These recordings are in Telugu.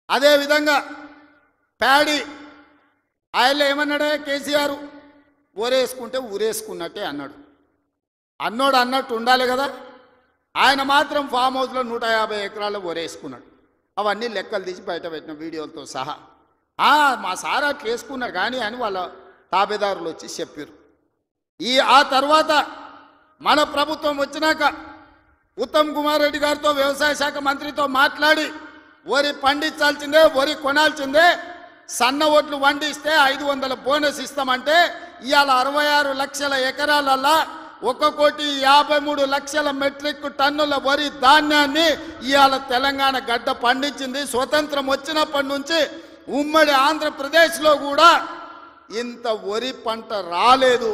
అదేవిధంగా ప్యాడీ ఆయన ఏమన్నాడే కేసీఆర్ ఊరేసుకుంటే ఊరేసుకున్నట్టే అన్నాడు. అన్నట్టు ఉండాలి కదా. ఆయన మాత్రం ఫామ్ హౌస్లో 150 ఎకరాలు ఊరేసుకున్నాడు. అవన్నీ లెక్కలు తీసి బయట పెట్టిన వీడియోలతో సహా. మా సార్ అట్లా వేసుకున్నారు కానీ అని వాళ్ళ తాబేదారులు వచ్చి చెప్పారు. ఆ తర్వాత మన ప్రభుత్వం వచ్చినాక ఉత్తమ్ కుమార్ రెడ్డి గారితో వ్యవసాయ శాఖ మంత్రితో మాట్లాడి వరి పండించాల్సిందే, వరి కొనాల్సిందే, సన్న ఒడ్లు వండిస్తే 500 బోనస్ ఇస్తామంటే ఇవాళ 66 లక్షల ఎకరాలల్లా 1,53,00,000 మెట్రిక్ టన్నుల వరి ధాన్యాన్ని ఇవాళ తెలంగాణ గడ్డ పండించింది. స్వతంత్రం వచ్చినప్పటి నుంచి ఉమ్మడి ఆంధ్రప్రదేశ్లో కూడా ఇంత వరి పంట రాలేదు.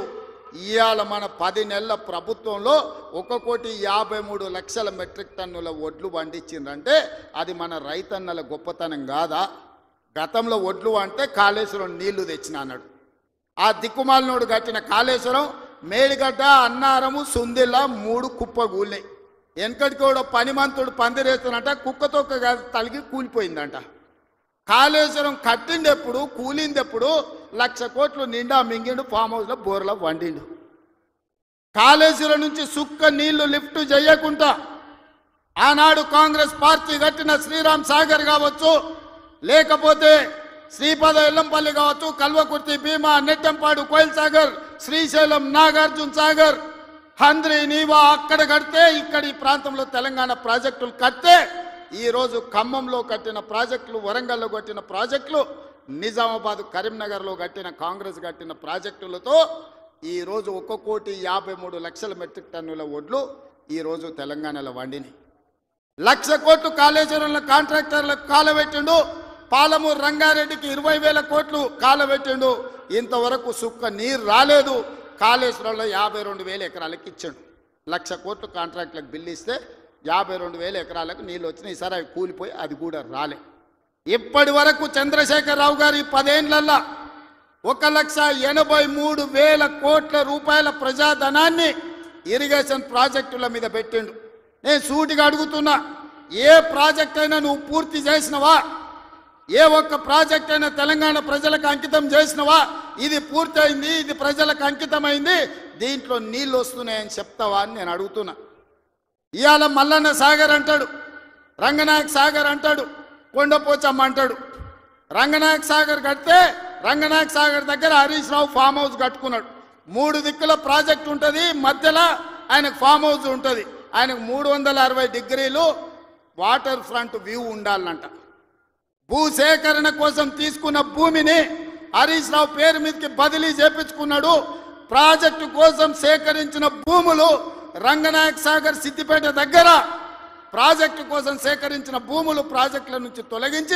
ఇవాళ మన 10 నెలల ప్రభుత్వంలో 1,53,00,000 మెట్రిక్ టన్నుల వడ్లు పండించిందంటే అది మన రైతన్నల గొప్పతనం కాదా? గతంలో వడ్లు అంటే కాళేశ్వరం నీళ్లు తెచ్చిన అన్నాడు. ఆ దిక్కుమాలినోడు కట్టిన కాళేశ్వరం మేడిగడ్డ, అన్నారము, సుందిల్ల 3 కుప్పగూలినాయి. వెనకటికి కూడా పనిమంతుడు పందిరేస్తున్నట్ట కుక్కతోక్క తలిగి కూలిపోయిందంట. కాళేశ్వరం కట్టిండెప్పుడు, కూలిందెప్పుడు? 1,00,000 కోట్లు నిండా మింగిండు, ఫామ్ హౌస్లో బోర్లో వండిండు. కాళేశ్వరం నుంచి సుక్క నీళ్లు లిఫ్ట్ చేయకుండా ఆనాడు కాంగ్రెస్ పార్టీ కట్టిన శ్రీరామ్ సాగర్ కావచ్చు, లేకపోతే శ్రీపద ఎల్లంపల్లి కావచ్చు, కల్వకుర్తి, భీమా, నెట్టంపాడు, కోయిల్ సాగర్, శ్రీశైలం, నాగార్జున సాగర్, హంద్రి, నీవా అక్కడ కడితే ఇక్కడ ఈ ప్రాంతంలో తెలంగాణ ప్రాజెక్టులు కడితే ఈరోజు ఖమ్మంలో కట్టిన ప్రాజెక్టులు, వరంగల్లో కట్టిన ప్రాజెక్టులు, నిజామాబాద్, కరీంనగర్లో కట్టిన కాంగ్రెస్ కట్టిన ప్రాజెక్టులతో ఈరోజు 1,53,00,000 మెట్రిక్ టన్నుల వడ్లు ఈరోజు తెలంగాణలో వండినాయి. 1,00,000 కోట్లు కాళేశ్వరంలో కాంట్రాక్టర్లకు కాలబెట్టిండు. పాలమూరు రంగారెడ్డికి 20,000 కోట్లు కాలబెట్టిండు. ఇంతవరకు సుక్క నీరు రాలేదు. కాళేశ్వరంలో 52,000 ఎకరాలకు ఇచ్చాడు. 1,00,000 కోట్లు కాంట్రాక్టులకు బిల్లు ఇస్తే 52,000 ఎకరాలకు నీళ్ళు వచ్చినాయి. ఈసారి అవి కూలిపోయి అది కూడా రాలే. ఇప్పటి వరకు చంద్రశేఖరరావు గారు ఈ 10 ఏళ్లల్లో 1,83,000 కోట్ల రూపాయల ప్రజాధనాన్ని ఇరిగేషన్ ప్రాజెక్టుల మీద పెట్టిండు. నేను సూటిగా అడుగుతున్నా, ఏ ప్రాజెక్ట్ అయినా నువ్వు పూర్తి చేసినవా? ఏ ఒక్క ప్రాజెక్ట్ అయినా తెలంగాణ ప్రజలకు అంకితం చేసినవా? ఇది పూర్తయింది, ఇది ప్రజలకు అంకితమైంది, దీంట్లో నీళ్ళు వస్తున్నాయని చెప్తావా అని నేను అడుగుతున్నా. ఇవాళ మల్లన్న సాగర్ అంటాడు, రంగనాయక్ సాగర్ అంటాడు, కొండపోచమ్మ అంటాడు. రంగనాయక్ సాగర్ కడితే రంగనాయక్ సాగర్ దగ్గర హరీష్ రావు ఫామ్ హౌస్ కట్టుకున్నాడు. 3 దిక్కుల ప్రాజెక్ట్ ఉంటుంది, మధ్యలో ఆయనకు ఫామ్ హౌస్ ఉంటుంది. ఆయనకు 360 డిగ్రీలు వాటర్ ఫ్రంట్ వ్యూ ఉండాలంట. భూసేకరణ కోసం తీసుకున్న భూమిని హరీష్ రావు పేరు మీదకి బదిలీ చేపించుకున్నాడు. ప్రాజెక్టు కోసం సేకరించిన భూములు రంగనాయక్ సాగర్, సిద్దిపేట దగ్గర ప్రాజెక్టు కోసం సేకరించిన భూములు ప్రాజెక్టుల నుంచి తొలగించి